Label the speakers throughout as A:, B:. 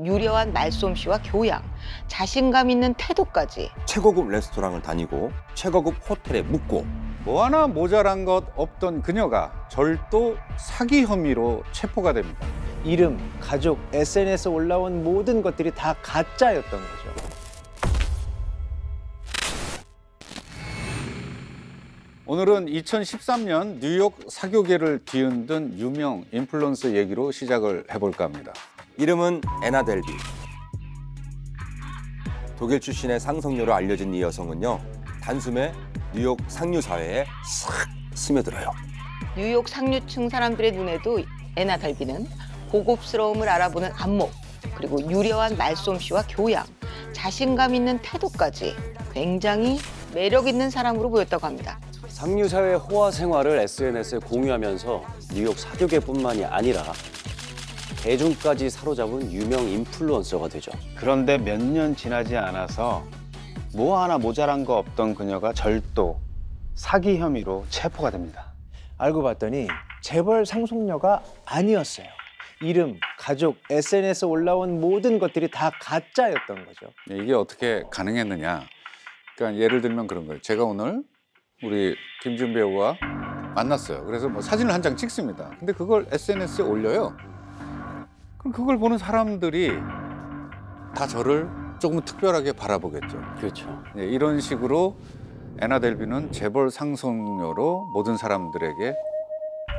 A: 유려한 말솜씨와 교양, 자신감 있는 태도까지.
B: 최고급 레스토랑을 다니고 최고급 호텔에 묵고
C: 뭐 하나 모자란 것 없던 그녀가 절도 사기 혐의로 체포가 됩니다.
D: 이름, 가족, SNS에 올라온 모든 것들이 다 가짜였던 거죠.
C: 오늘은 2013년 뉴욕 사교계를 뒤흔든 유명 인플루언서 얘기로 시작을 해볼까 합니다.
B: 이름은 애나 델비. 독일 출신의 상속녀로 알려진 이 여성은요, 단숨에 뉴욕 상류 사회에 싹 스며들어요.
A: 뉴욕 상류층 사람들의 눈에도 애나 델비는 고급스러움을 알아보는 안목, 그리고 유려한 말솜씨와 교양, 자신감 있는 태도까지 굉장히 매력 있는 사람으로 보였다고 합니다.
E: 상류사회 호화 생활을 SNS에 공유하면서 뉴욕 사교계뿐만이 아니라 대중까지 사로잡은 유명 인플루언서가 되죠.
F: 그런데 몇 년 지나지 않아서 뭐 하나 모자란 거 없던 그녀가 절도, 사기 혐의로 체포가 됩니다.
D: 알고 봤더니 재벌 상속녀가 아니었어요. 이름, 가족, SNS에 올라온 모든 것들이 다 가짜였던 거죠.
C: 이게 어떻게 가능했느냐. 그러니까 예를 들면 그런 거예요. 제가 오늘 우리 김준 배우와 만났어요. 그래서 뭐 사진을 한 장 찍습니다. 근데 그걸 SNS에 올려요. 그럼 그걸 보는 사람들이 다 저를 조금 특별하게 바라보겠죠.
E: 그렇죠.
C: 이런 식으로 애나 델비는 재벌 상속녀로 모든 사람들에게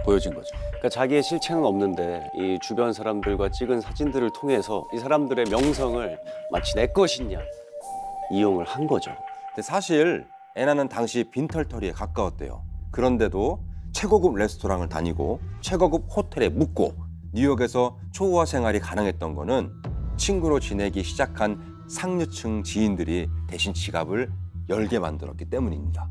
C: 보여진 거죠.
E: 그러니까 자기의 실체는 없는데 이 주변 사람들과 찍은 사진들을 통해서 이 사람들의 명성을 마치 내 것이냐 이용을 한 거죠.
B: 근데 사실 애나는 당시 빈털터리에 가까웠대요. 그런데도 최고급 레스토랑을 다니고 최고급 호텔에 묵고 뉴욕에서 초호화 생활이 가능했던 거는 친구로 지내기 시작한 상류층 지인들이 대신 지갑을 열게 만들었기 때문입니다.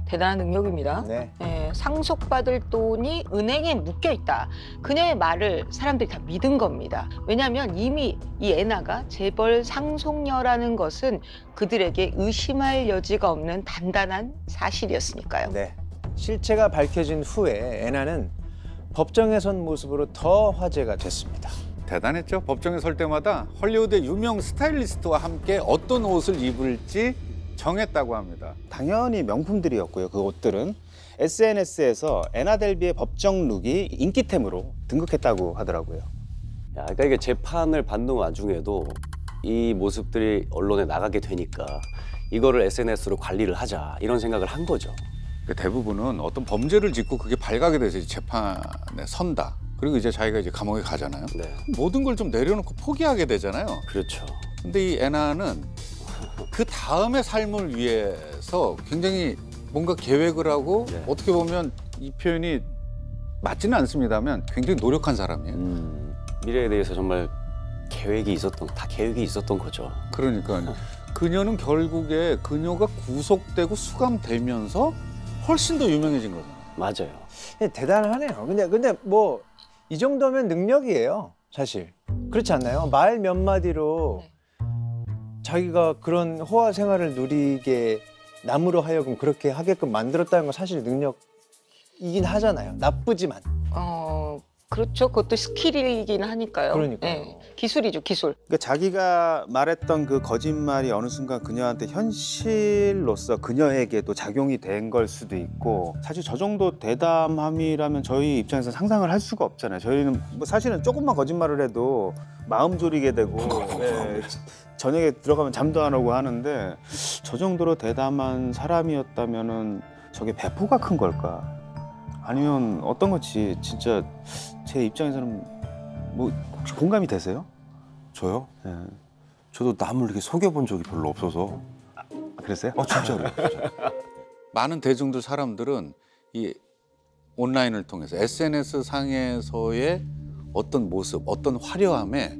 A: 대단한 능력입니다.
D: 네.
A: 상속받을 돈이 은행에 묶여있다. 그녀의 말을 사람들이 다 믿은 겁니다. 왜냐하면 이미 이 애나가 재벌 상속녀라는 것은 그들에게 의심할 여지가 없는 단단한 사실이었으니까요.
D: 네. 실체가 밝혀진 후에 애나는 법정에 선 모습으로 더 화제가 됐습니다.
C: 대단했죠. 법정에 설 때마다 헐리우드의 유명 스타일리스트와 함께 어떤 옷을 입을지 정했다고 합니다.
F: 당연히 명품들이었고요. 그 옷들은 SNS에서 애나 델비의 법정 룩이 인기템으로 등극했다고 하더라고요.
E: 그러니까 이게 재판을 받는 와중에도 이 모습들이 언론에 나가게 되니까 이거를 SNS로 관리를 하자 이런 생각을 한 거죠.
C: 대부분은 어떤 범죄를 짓고 그게 발각이 돼서 이제 재판에 선다. 그리고 이제 자기가 이제 감옥에 가잖아요.
E: 네.
C: 모든 걸 좀 내려놓고 포기하게 되잖아요.
E: 그렇죠.
C: 근데 이 애나는 그 다음의 삶을 위해서 굉장히 뭔가 계획을 하고
E: 네.
C: 어떻게 보면 이 표현이 맞지는 않습니다만 굉장히 노력한 사람이에요.
E: 미래에 대해서 정말 계획이 있었던 거죠.
C: 그러니까 그녀는 결국에 그녀가 구속되고 수감되면서 훨씬 더 유명해진 거잖아요.
E: 맞아요.
D: 대단하네요. 근데 뭐 이 정도면 능력이에요, 사실. 그렇지 않나요? 말 몇 마디로 자기가 그런 호화 생활을 누리게 남으로 하여금 그렇게 하게끔 만들었다는 건 사실 능력이긴 하잖아요. 나쁘지만.
A: 그렇죠. 그것도 스킬이긴 하니까요.
D: 그러니까요.
A: 기술이죠, 기술.
F: 그러니까 자기가 말했던 그 거짓말이 어느 순간 그녀한테 현실로서 그녀에게도 작용이 된 걸 수도 있고, 사실 저 정도 대담함이라면 저희 입장에서 상상을 할 수가 없잖아요. 저희는 뭐 사실은 조금만 거짓말을 해도 마음 졸이게 되고 저녁에 들어가면 잠도 안 오고 하는데, 저 정도로 대담한 사람이었다면은 저게 배포가 큰 걸까? 아니면 어떤 거지? 진짜 제 입장에서는 뭐 혹시 공감이 되세요?
B: 저요?
F: 네.
B: 저도 남을 이렇게 속여본 적이 별로 없어서.
F: 그랬어요?
B: 진짜로요.
C: 많은 대중들 사람들은 이 온라인을 통해서 SNS 상에서의 어떤 모습, 어떤 화려함에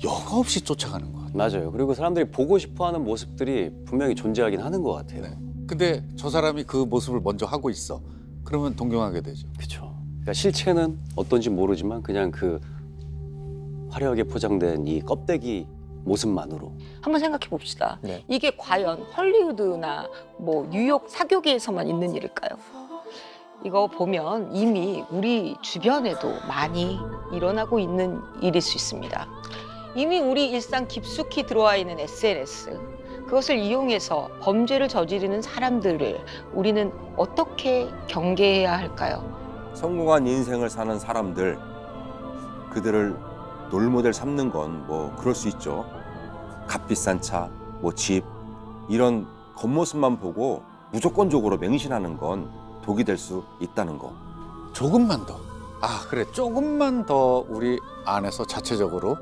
C: 여과 없이 쫓아가는 것 같아요.
E: 맞아요. 그리고 사람들이 보고 싶어하는 모습들이 분명히 존재하긴 하는 것 같아요.
C: 네. 근데 저 사람이 그 모습을 먼저 하고 있어. 그러면 동경하게 되죠.
E: 그렇죠. 그러니까 실체는 어떤지 모르지만 그냥 그 화려하게 포장된 이 껍데기 모습만으로.
A: 한번 생각해 봅시다.
D: 네.
A: 이게 과연 헐리우드나 뭐 뉴욕 사교계에서만 있는 일일까요? 이거 보면 이미 우리 주변에도 많이 일어나고 있는 일일 수 있습니다. 이미 우리 일상 깊숙이 들어와 있는 SNS, 그것을 이용해서 범죄를 저지르는 사람들을 우리는 어떻게 경계해야 할까요?
B: 성공한 인생을 사는 사람들, 그들을 롤모델 삼는 건 뭐 그럴 수 있죠. 값비싼 차, 뭐 집, 이런 겉모습만 보고 무조건적으로 맹신하는 건 독이 될 수 있다는 거.
C: 조금만 더. 아, 그래. 조금만 더 우리 안에서 자체적으로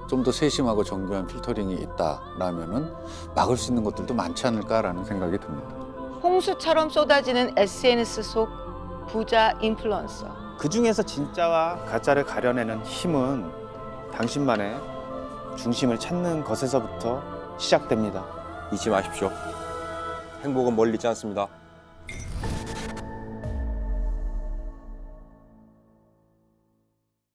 C: 좀 더 세심하고 정교한 필터링이 있다라면은 막을 수 있는 것들도 많지 않을까라는 생각이 듭니다.
A: 홍수처럼 쏟아지는 SNS 속 부자 인플루언서.
F: 그 중에서 진짜와 가짜를 가려내는 힘은 당신만의 중심을 찾는 것에서부터 시작됩니다.
B: 잊지 마십시오. 행복은 멀리 있지 않습니다.